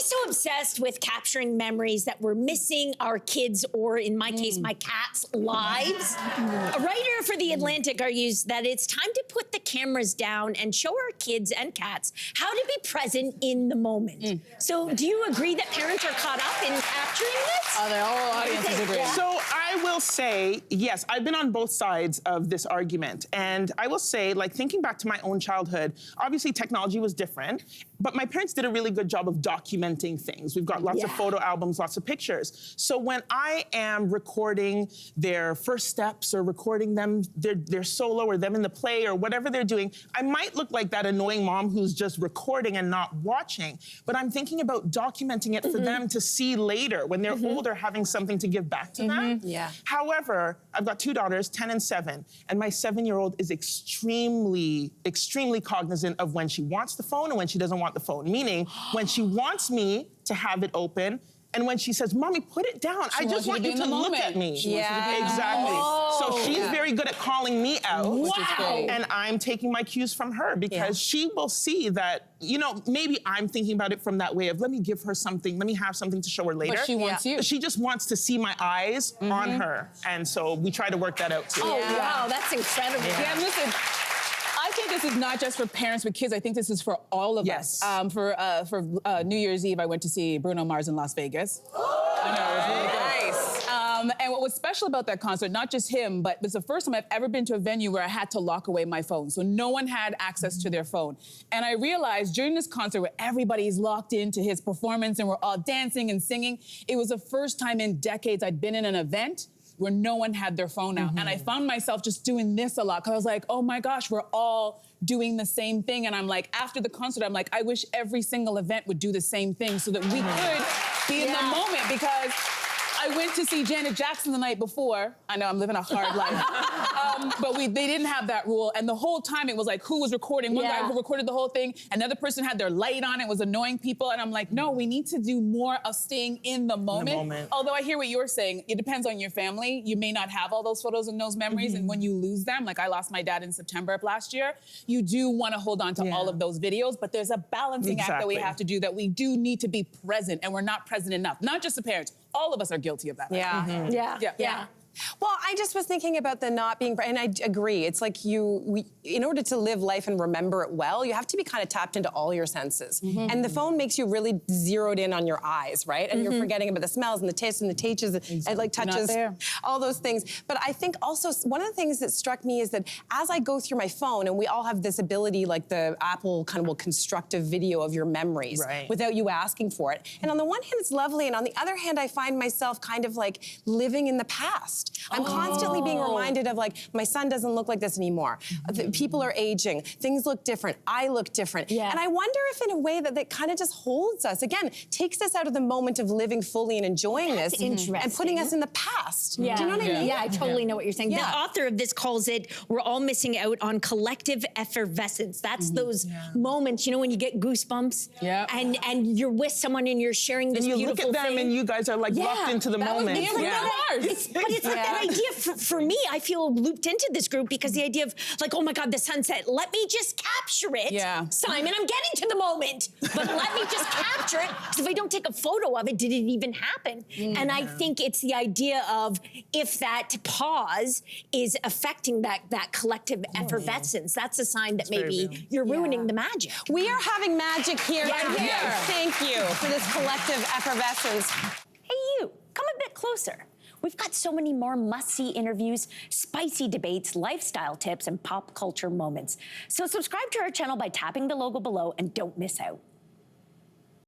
so obsessed with capturing memories that we're missing our kids, or in my case, my cat's lives. A writer for The Atlantic argues that it's time to put the cameras down and show our kids and cats how to be present in the moment. So do you agree that parents are caught up in capturing this? The whole audience is agreeing. So I will say, yes, I've been on both sides of this argument. And I will say, like, thinking back to my own childhood, obviously technology was different, but my parents did a really good job of documenting things. We've got lots of photo albums, lots of pictures. So when I am recording their first steps or recording them, their solo or them in the play or whatever they're doing, I might look like that annoying mom who's just recording and not watching, but I'm thinking about documenting it for them to see later when they're older, having something to give back to them. However, I've got two daughters, 10 and 7, and my 7-year-old is extremely cognizant of when she wants the phone and when she doesn't want the phone, meaning when she wants me to have it open, and when she says, "Mommy, put it down. I just want you to look at me." Exactly. So she's very good at calling me out. And I'm taking my cues from her because she will see that, you know, maybe I'm thinking about it from that way of, let me give her something, let me have something to show her later. But she wants you. She just wants to see my eyes on her. And so we try to work that out too. Oh, wow, that's incredible. Yeah, listen. I think this is not just for parents with kids. I think this is for all of us. For New Year's Eve, I went to see Bruno Mars in Las Vegas. I know, it was really good. And what was special about that concert, not just him, but it's the first time I've ever been to a venue where I had to lock away my phone. So no one had access to their phone. And I realized during this concert where everybody's locked into his performance and we're all dancing and singing, it was the first time in decades I'd been in an event where no one had their phone out. And I found myself just doing this a lot, because I was like, oh my gosh, we're all doing the same thing. And I'm like, after the concert, I'm like, I wish every single event would do the same thing so that we could be in the moment, because I went to see Janet Jackson the night before. I know I'm living a hard life. But they didn't have that rule. And the whole time it was like, who was recording? One guy who recorded the whole thing. Another person had their light on. It was annoying people. And I'm like, no, we need to do more of staying in the moment. Although I hear what you're saying. It depends on your family. You may not have all those photos and those memories. And when you lose them, like I lost my dad in September of last year, you do want to hold on to all of those videos. But there's a balancing act that we have to do, that we do need to be present, and we're not present enough. Not just the parents. All of us are guilty of that. Yeah. Well, I just was thinking about the not being, and I agree. It's like in order to live life and remember it well, you have to be kind of tapped into all your senses. And the phone makes you really zeroed in on your eyes, right? And you're forgetting about the smells and the tastes and the and like touches, all those things. But I think also one of the things that struck me is that as I go through my phone, and we all have this ability, like the Apple kind of will construct a video of your memories without you asking for it. And on the one hand, it's lovely, and on the other hand, I find myself kind of like living in the past. I'm constantly being reminded of, like, my son doesn't look like this anymore. People are aging. Things look different. I look different. And I wonder if in a way that kind of just holds us, again, takes us out of the moment of living fully and enjoying this and putting us in the past. Do you know what I mean? Yeah, I totally know what you're saying. The author of this calls it, we're all missing out on collective effervescence. That's those moments, you know, when you get goosebumps and you're with someone and you're sharing this beautiful thing. And you look at them and you guys are like locked into the moment. But it's like that idea, for me, I feel looped into this group because the idea of like, oh my God, the sunset, let me just capture it. Simon, I'm getting to the moment, but let me just capture it. Because if I don't take a photo of it, did it even happen? And I think it's the idea of if that pause is affecting that collective effervescence, that's a sign that maybe you're ruining the magic. We are having magic here. Thank you for this collective effervescence. Hey, you, come a bit closer. We've got so many more must-see interviews, spicy debates, lifestyle tips, and pop culture moments. So subscribe to our channel by tapping the logo below and don't miss out.